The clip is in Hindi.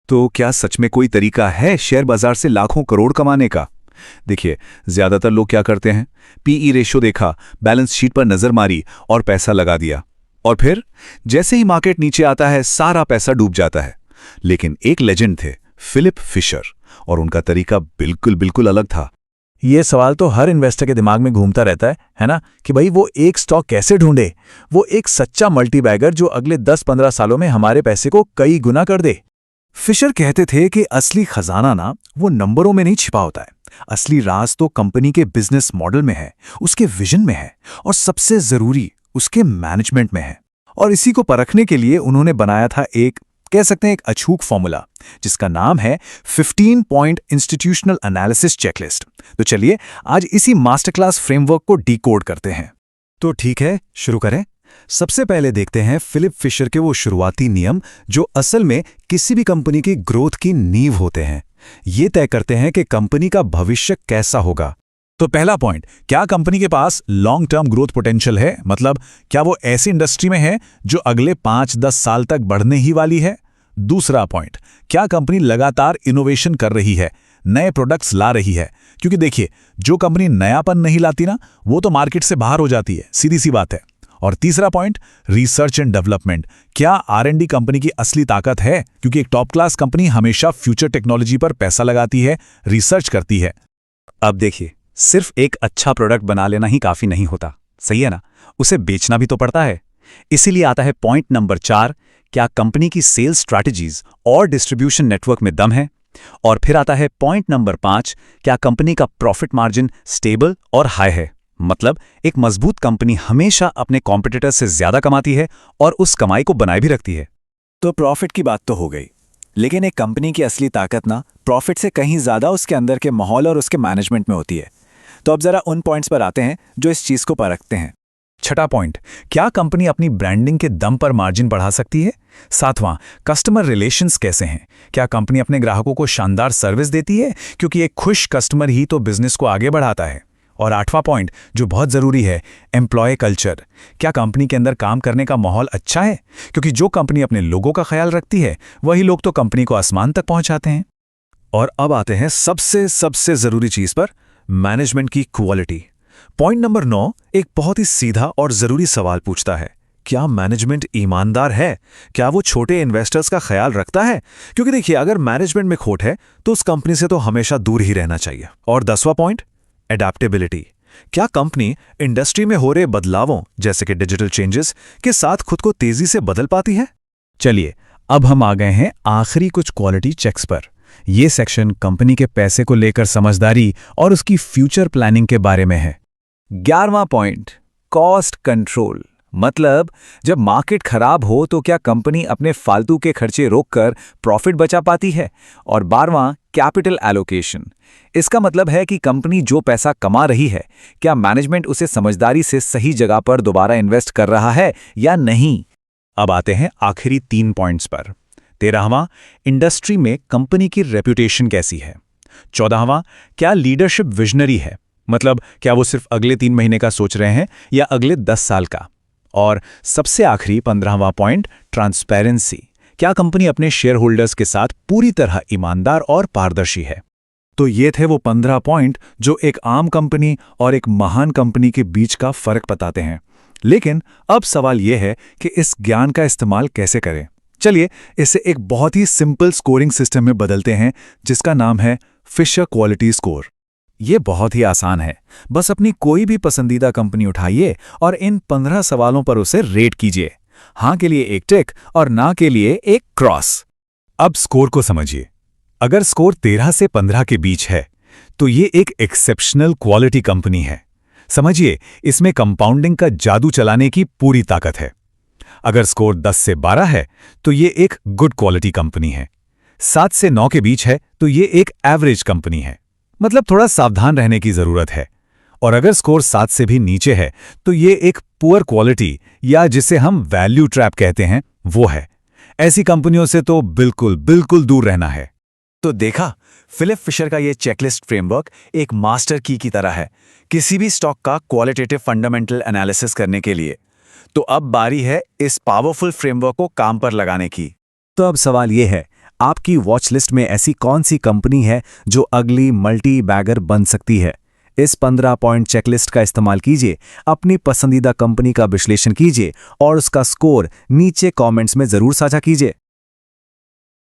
तो क्या सच में कोई तरीका है शेयर बाजार से लाखों करोड़ कमाने का? देखिए, ज्यादातर लोग क्या करते हैं, पीई रेशो देखा, बैलेंस शीट पर नजर मारी और पैसा लगा दिया। और फिर जैसे ही मार्केट नीचे आता है सारा पैसा डूब जाता है। लेकिन एक लेजेंड थे, फिलिप फिशर, और उनका तरीका बिल्कुल बिल्कुल अलग था। ये सवाल तो हर इन्वेस्टर के दिमाग में घूमता रहता है ना, कि भाई वो एक स्टॉक कैसे ढूंढे, वो एक सच्चा मल्टीबैगर जो अगले 10-15 सालों में हमारे पैसे को कई गुना कर दे। फिशर कहते थे कि असली खजाना ना वो नंबरों में नहीं छिपा होता है। असली राज तो कंपनी के बिजनेस मॉडल में है, उसके विजन में है, और सबसे जरूरी उसके मैनेजमेंट में है। और इसी को परखने के लिए उन्होंने बनाया था एक, कह सकते हैं, एक अछूक फॉर्मूला, जिसका नाम है 15 पॉइंट इंस्टीट्यूशनल एनालिसिस चेकलिस्ट। तो चलिए आज इसी मास्टर क्लास फ्रेमवर्क को डिकोड करते हैं। तो ठीक है, शुरू करें। सबसे पहले देखते हैं फिलिप फिशर के वो शुरुआती नियम जो असल में किसी भी कंपनी की ग्रोथ की नींव होते हैं। ये तय करते हैं कि कंपनी का भविष्य कैसा होगा। तो पहला पॉइंट, क्या कंपनी के पास लॉन्ग टर्म ग्रोथ पोटेंशियल है, मतलब क्या वो ऐसी इंडस्ट्री में है जो अगले 5-10 साल तक बढ़ने ही वाली है। दूसरा पॉइंट, क्या कंपनी लगातार इनोवेशन कर रही है, नए प्रोडक्ट्स ला रही है, क्योंकि देखिए जो कंपनी नयापन नहीं लाती ना, वो तो मार्केट से बाहर हो जाती है, सीधी सी बात है। और तीसरा पॉइंट, रिसर्च एंड डेवलपमेंट, क्या आर&डी कंपनी की असली ताकत है, क्योंकि एक टॉप क्लास कंपनी हमेशा फ्यूचर टेक्नोलॉजी पर पैसा लगाती है, रिसर्च करती है। अब देखिए, सिर्फ एक अच्छा प्रोडक्ट बना लेना ही काफी नहीं होता, सही है ना, उसे बेचना भी तो पड़ता है। इसीलिए आता है पॉइंट नंबर 4, क्या कंपनी की सेल्स स्ट्रैटेजीज और डिस्ट्रीब्यूशन नेटवर्क में दम है। और फिर आता है पॉइंट नंबर 5, क्या कंपनी का प्रॉफिट मार्जिन स्टेबल और हाई है, मतलब एक मजबूत कंपनी हमेशा अपने कॉम्पिटिटर से ज्यादा कमाती है और उस कमाई को बनाए भी रखती है। तो प्रॉफिट की बात तो हो गई, लेकिन एक कंपनी की असली ताकत ना प्रॉफिट से कहीं ज्यादा उसके अंदर के माहौल और उसके मैनेजमेंट में होती है। तो अब जरा उन पॉइंट्स पर आते हैं जो इस चीज को परखते हैं। छठा पॉइंट, क्या कंपनी अपनी ब्रांडिंग के दम पर मार्जिन बढ़ा सकती है। सातवां, कस्टमर रिलेशंस कैसे हैं, क्या कंपनी अपने ग्राहकों को शानदार सर्विस देती है, क्योंकि एक खुश कस्टमर ही तो बिजनेस को आगे बढ़ाता है। और आठवां पॉइंट जो बहुत जरूरी है, एम्प्लॉय कल्चर, क्या कंपनी के अंदर काम करने का माहौल अच्छा है, क्योंकि जो कंपनी अपने लोगों का ख्याल रखती है वही लोग तो कंपनी को आसमान तक पहुंचाते हैं। और अब आते हैं सबसे जरूरी चीज पर, मैनेजमेंट की क्वालिटी। पॉइंट नंबर 9 एक बहुत ही सीधा और जरूरी सवाल पूछता है, क्या मैनेजमेंट ईमानदार है, क्या वो छोटे इन्वेस्टर्स का ख्याल रखता है। क्योंकि देखिए, अगर मैनेजमेंट में खोट है तो उस कंपनी से तो हमेशा दूर ही रहना चाहिए। और 10वां पॉइंट, एडेप्टेबिलिटी, क्या कंपनी इंडस्ट्री में हो रहे बदलावों जैसे कि डिजिटल चेंजेस के साथ खुद को तेजी से बदल पाती है। चलिए अब हम आ गए हैं आखिरी कुछ क्वालिटी चेक्स पर। यह सेक्शन कंपनी के पैसे को लेकर समझदारी और उसकी फ्यूचर प्लानिंग के बारे में है। 11वां पॉइंट, कॉस्ट कंट्रोल, मतलब जब मार्केट खराब हो तो क्या कंपनी अपने फालतू के खर्चे रोककर प्रॉफिट बचा पाती है। और 12वां, कैपिटल एलोकेशन, इसका मतलब है कि कंपनी जो पैसा कमा रही है, क्या मैनेजमेंट उसे समझदारी से सही जगह पर दोबारा इन्वेस्ट कर रहा है या नहीं। अब आते हैं आखिरी 3 पॉइंट्स पर। 13वां, इंडस्ट्री में कंपनी की रेपुटेशन कैसी है। 14वां, क्या लीडरशिप विजनरी है, मतलब क्या वो सिर्फ अगले 3 महीने का सोच रहे हैं या अगले 10 साल का। और सबसे आखिरी 15वां पॉइंट, ट्रांसपेरेंसी, क्या कंपनी अपने शेयर होल्डर्स के साथ पूरी तरह ईमानदार और पारदर्शी है। तो ये थे वो 15 पॉइंट जो एक आम कंपनी और एक महान कंपनी के बीच का फर्क बताते हैं। लेकिन अब सवाल यह है कि इस ज्ञान का इस्तेमाल कैसे करें। चलिए इसे एक बहुत ही सिंपल स्कोरिंग सिस्टम में बदलते हैं, जिसका नाम है फिशर क्वालिटी स्कोर। ये बहुत ही आसान है, बस अपनी कोई भी पसंदीदा कंपनी उठाइए और इन 15 सवालों पर उसे रेट कीजिए। हाँ के लिए एक टिक और ना के लिए एक क्रॉस। अब स्कोर को समझिए। अगर स्कोर 13 से 15 के बीच है तो ये एक एक्सेप्शनल क्वालिटी कंपनी है। समझिए, इसमें कंपाउंडिंग का जादू चलाने की पूरी ताकत है। अगर स्कोर 10 से 12 है तो ये एक गुड क्वालिटी कंपनी है। 7 से 9 के बीच है तो ये एक एवरेज कंपनी है, मतलब थोड़ा सावधान रहने की जरूरत है। और अगर स्कोर 7 से भी नीचे है तो ये एक पुअर क्वालिटी, या जिसे हम वैल्यू ट्रैप कहते हैं, वो है। ऐसी कंपनियों से तो बिल्कुल दूर रहना है। तो देखा, फिलिप फिशर का ये चेकलिस्ट फ्रेमवर्क एक मास्टर की तरह है किसी भी स्टॉक का क्वालिटेटिव फंडामेंटल एनालिसिस करने के लिए। तो अब बारी है इस पावरफुल फ्रेमवर्क को काम पर लगाने की। तो अब सवाल ये है, आपकी वॉच लिस्ट में ऐसी कौन सी कंपनी है जो अगली मल्टी बैगर बन सकती है? इस 15 पॉइंट चेकलिस्ट का इस्तेमाल कीजिए, अपनी पसंदीदा कंपनी का विश्लेषण कीजिए और उसका स्कोर नीचे कमेंट्स में जरूर साझा कीजिए।